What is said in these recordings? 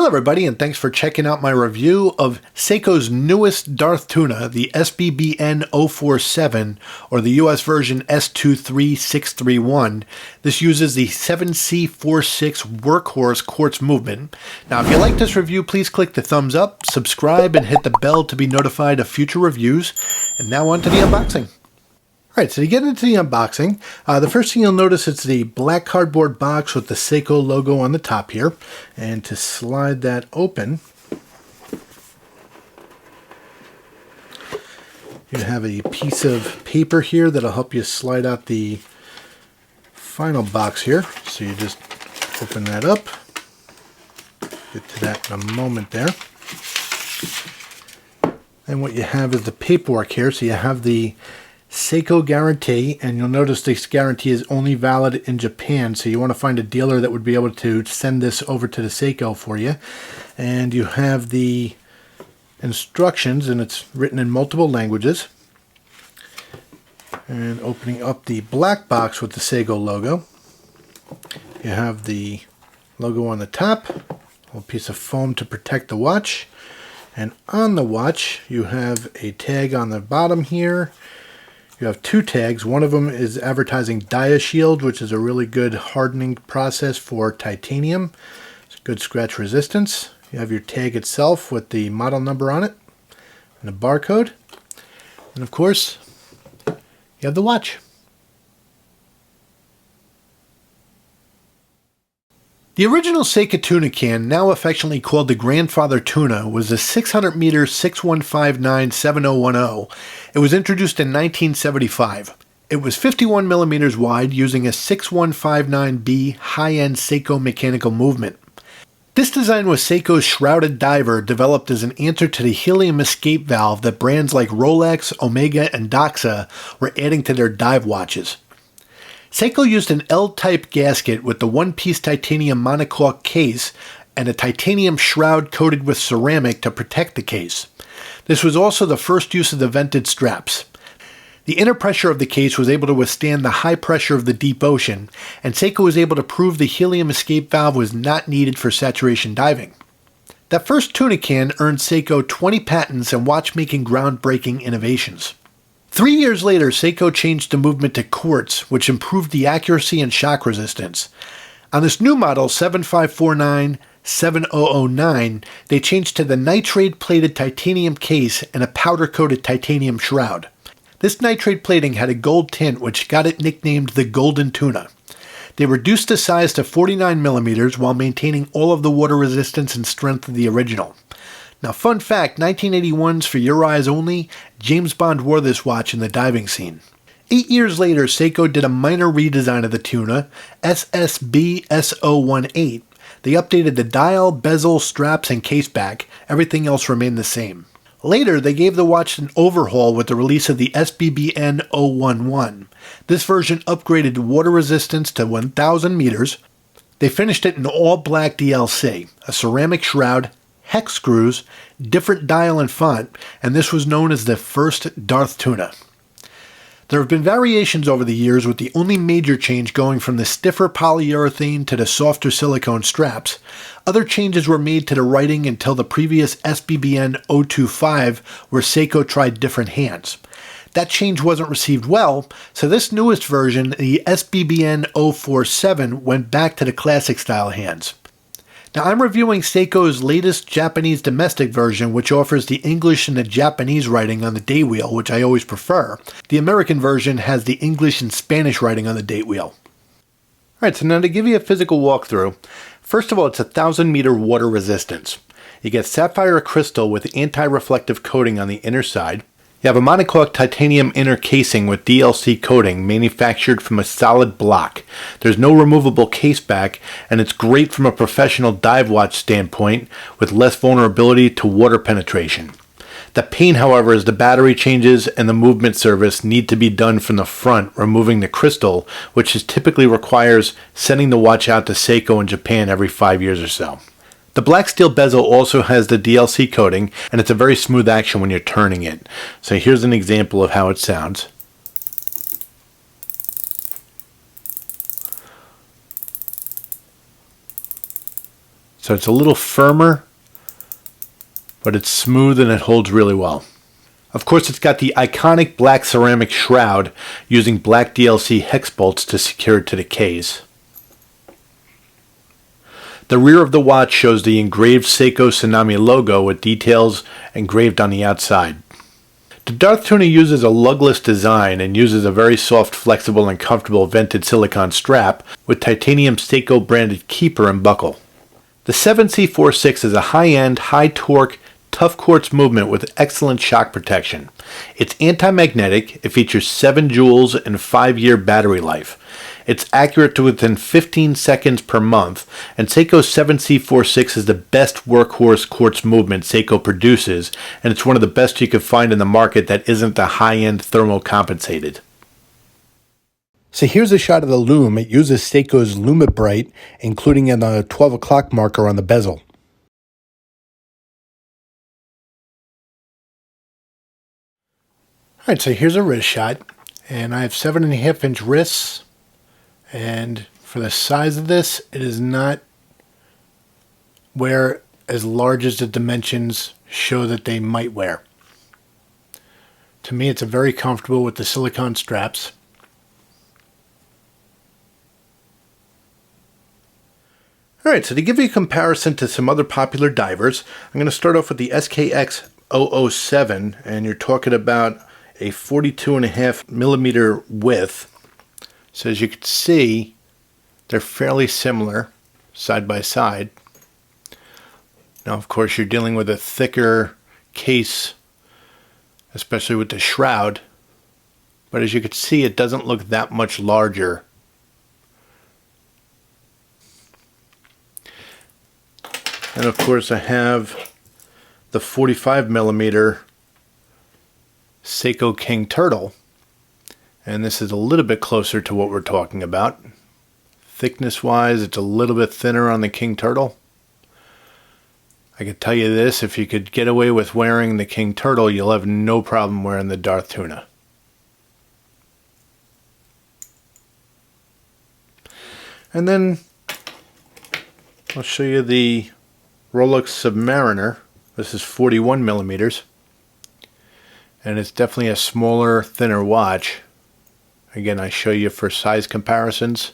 Hello everybody, and thanks for checking out my review of Seiko's newest Darth Tuna, the SBBN047, or the US version S23631. This uses the 7C46 workhorse quartz movement. Now if you like this review, please click the thumbs up, subscribe, and hit the bell to be notified of future reviews. And now on to the unboxing. Alright, so to get into the unboxing, the first thing you'll notice is the black cardboard box with the Seiko logo on the top here. And to slide that open, you have a piece of paper here that'll help you slide out the final box here. So you just open that up. Get to that in a moment there. And what you have is the paperwork here. So you have the Seiko guarantee, and you'll notice this guarantee is only valid in Japan, so you want to find a dealer that would be able to send this over to the Seiko for you. And you have the instructions, and it's written in multiple languages. And opening up the black box with the Seiko logo, you have the logo on the top, a little piece of foam to protect the watch, and on the watch you have a tag on the bottom here. You have two tags. One of them is advertising DiaShield, which is a really good hardening process for titanium. It's good scratch resistance. You have your tag itself with the model number on it and a barcode. And of course, you have the watch. The original Seiko tuna can, now affectionately called the Grandfather Tuna, was a 600-meter 6159-7010. It was introduced in 1975. It was 51 millimeters wide, using a 6159B high-end Seiko mechanical movement. This design was Seiko's shrouded diver, developed as an answer to the helium escape valve that brands like Rolex, Omega, and Doxa were adding to their dive watches. Seiko used an L-type gasket with the one-piece titanium monocoque case and a titanium shroud coated with ceramic to protect the case. This was also the first use of the vented straps. The inner pressure of the case was able to withstand the high pressure of the deep ocean, and Seiko was able to prove the helium escape valve was not needed for saturation diving. That first tuna can earned Seiko 20 patents and watchmaking groundbreaking innovations. 3 years later, Seiko changed the movement to quartz, which improved the accuracy and shock resistance. On this new model, 7549-7009, they changed to the nitrate-plated titanium case and a powder-coated titanium shroud. This nitrate plating had a gold tint, which got it nicknamed the Golden Tuna. They reduced the size to 49 millimeters while maintaining all of the water resistance and strength of the original. Now, fun fact, 1981's For Your Eyes Only, James Bond wore this watch in the diving scene. 8 years later, Seiko did a minor redesign of the tuna, SSBS018. They updated the dial, bezel, straps, and case back. Everything else remained the same. Later, they gave the watch an overhaul with the release of the SBBN011. This version upgraded water resistance to 1,000 meters. They finished it in all black DLC, a ceramic shroud, hex screws, different dial and font, and this was known as the first Darth Tuna. There have been variations over the years, with the only major change going from the stiffer polyurethane to the softer silicone straps. Other changes were made to the writing until the previous SBBN025, where Seiko tried different hands. That change wasn't received well, so this newest version, the SBBN047, went back to the classic style hands. Now, I'm reviewing Seiko's latest Japanese domestic version, which offers the English and the Japanese writing on the date wheel, which I always prefer. The American version has the English and Spanish writing on the date wheel. Alright, so now to give you a physical walkthrough, first of all, it's 1,000-meter water resistance. You get sapphire crystal with anti-reflective coating on the inner side. You have a monocoque titanium inner casing with DLC coating manufactured from a solid block. There's no removable case back, and it's great from a professional dive watch standpoint with less vulnerability to water penetration. The pain, however, is the battery changes and the movement service need to be done from the front, removing the crystal, which typically requires sending the watch out to Seiko in Japan every 5 years or so. The black steel bezel also has the DLC coating, and it's a very smooth action when you're turning it. So here's an example of how it sounds. So it's a little firmer, but it's smooth and it holds really well. Of course, it's got the iconic black ceramic shroud using black DLC hex bolts to secure it to the case. The rear of the watch shows the engraved Seiko Tsunami logo with details engraved on the outside. The Darth Tuna uses a lugless design and uses a very soft, flexible, and comfortable vented silicone strap with titanium Seiko branded keeper and buckle. The 7C46 is a high-end, high-torque, tough quartz movement with excellent shock protection. It's anti-magnetic, it features 7 joules and 5-year battery life. It's accurate to within 15 seconds per month, and Seiko's 7C46 is the best workhorse quartz movement Seiko produces, and it's one of the best you could find in the market that isn't the high-end thermocompensated. So here's a shot of the Lume. It uses Seiko's Lume Bright, including a 12 o'clock marker on the bezel. Alright, so here's a wrist shot, and I have 7.5-inch wrists, and for the size of this, it does not wear as large as the dimensions show that they might wear. To me, it's very comfortable with the silicone straps. Alright, so to give you a comparison to some other popular divers, I'm going to start off with the SKX007, and you're talking about a 42.5 millimeter width. So as you can see, they're fairly similar side by side. Now, of course, you're dealing with a thicker case, especially with the shroud. But as you can see, it doesn't look that much larger. And of course, I have the 45 millimeter Seiko King Turtle, and this is a little bit closer to what we're talking about. Thickness wise, it's a little bit thinner on the King Turtle. I could tell you this, if you could get away with wearing the King Turtle, you'll have no problem wearing the Darth Tuna. And then I'll show you the Rolex Submariner. This is 41 millimeters. And it's definitely a smaller, thinner watch. Again, I show you for size comparisons.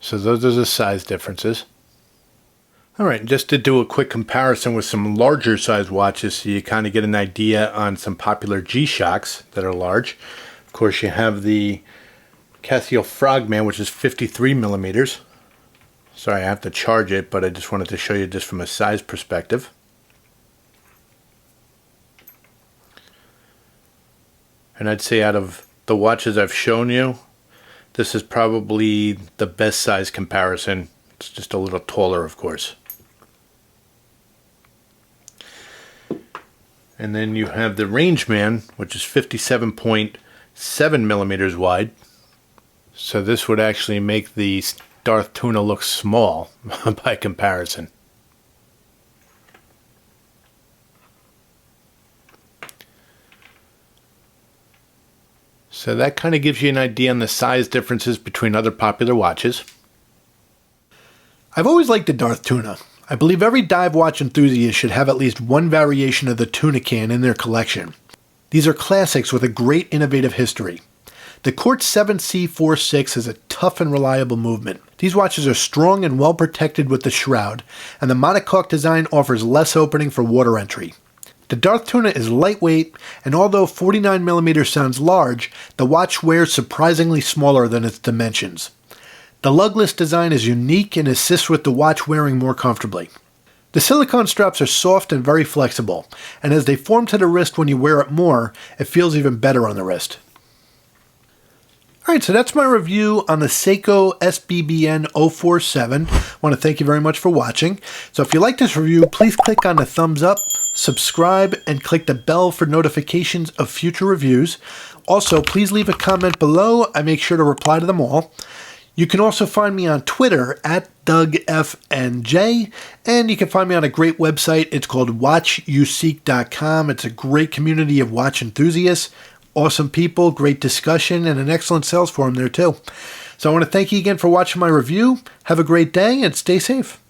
So those are the size differences. Alright, just to do a quick comparison with some larger size watches so you kind of get an idea on some popular G-Shocks that are large. Of course, you have the Casio Frogman, which is 53 millimeters. Sorry, I have to charge it, but I just wanted to show you just from a size perspective. And I'd say out of the watches I've shown you, this is probably the best size comparison. It's just a little taller, of course. And then you have the Rangeman, which is 57.7 millimeters wide. So this would actually make the Darth Tuna looks small by comparison. So that kind of gives you an idea on the size differences between other popular watches. I've always liked the Darth Tuna. I believe every dive watch enthusiast should have at least one variation of the Tuna can in their collection. These are classics with a great innovative history. The Quartz 7C46 is a tough and reliable movement. These watches are strong and well protected with the shroud, and the monocoque design offers less opening for water entry. The Darth Tuna is lightweight, and although 49mm sounds large, the watch wears surprisingly smaller than its dimensions. The lugless design is unique and assists with the watch wearing more comfortably. The silicone straps are soft and very flexible, and as they form to the wrist when you wear it more, it feels even better on the wrist. Alright, so that's my review on the Seiko SBBN047. I want to thank you very much for watching. So if you like this review, please click on the thumbs up, subscribe, and click the bell for notifications of future reviews. Also, please leave a comment below. I make sure to reply to them all. You can also find me on Twitter at DougFNJ, and you can find me on a great website. It's called WatchUseek.com. It's a great community of watch enthusiasts. Awesome people, great discussion, and an excellent sales forum there too. So I want to thank you again for watching my review. Have a great day and stay safe.